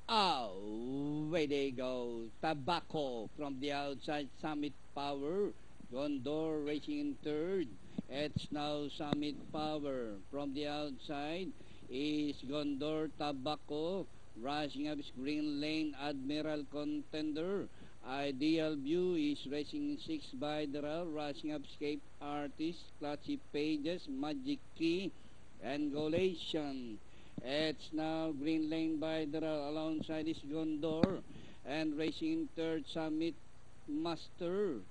Away they go. Tobacco from the outside. Summit Power. Gondor racing in third. It's now Summit Power. From the outside is Gondor Tobacco. Rushing up is Green Lane Admiral Contender. Ideal View is racing in 6 by the rail. Rushing up Escape Artist. Clutchy Pages. Magic Key. And Golation. It's now Green Lane by the rail. Alongside is Gondor. And racing in third Summit Master.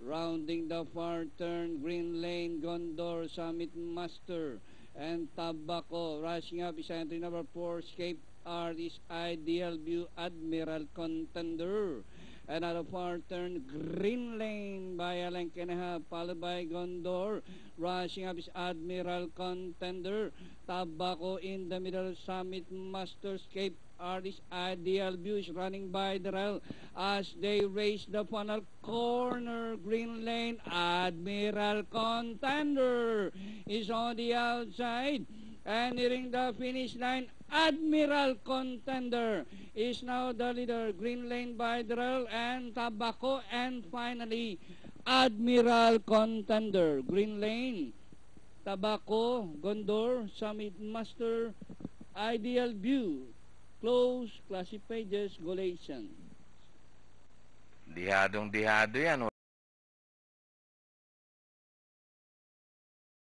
Rounding the far turn, Green Lane, Gondor, Summit Master, and Tobacco. Rushing up is entry number 4, Escape Artist, Ideal View, Admiral Contender. Another far turn, Green Lane by a length and a half, followed by Gondor. Rushing up is Admiral Contender. Tobacco in the middle, Summit Master, Escape Artist, Ideal View is running by the rail as they race the final corner. Green Lane, Admiral Contender is on the outside. And nearing the finish line, Admiral Contender is now the leader. Green Lane by the rail and Tobacco, and finally Admiral Contender. Green Lane, Tobacco, Gondor, Summit Master, Ideal View, Close, Classy Pages, Golation. Dihadong-dihado yan.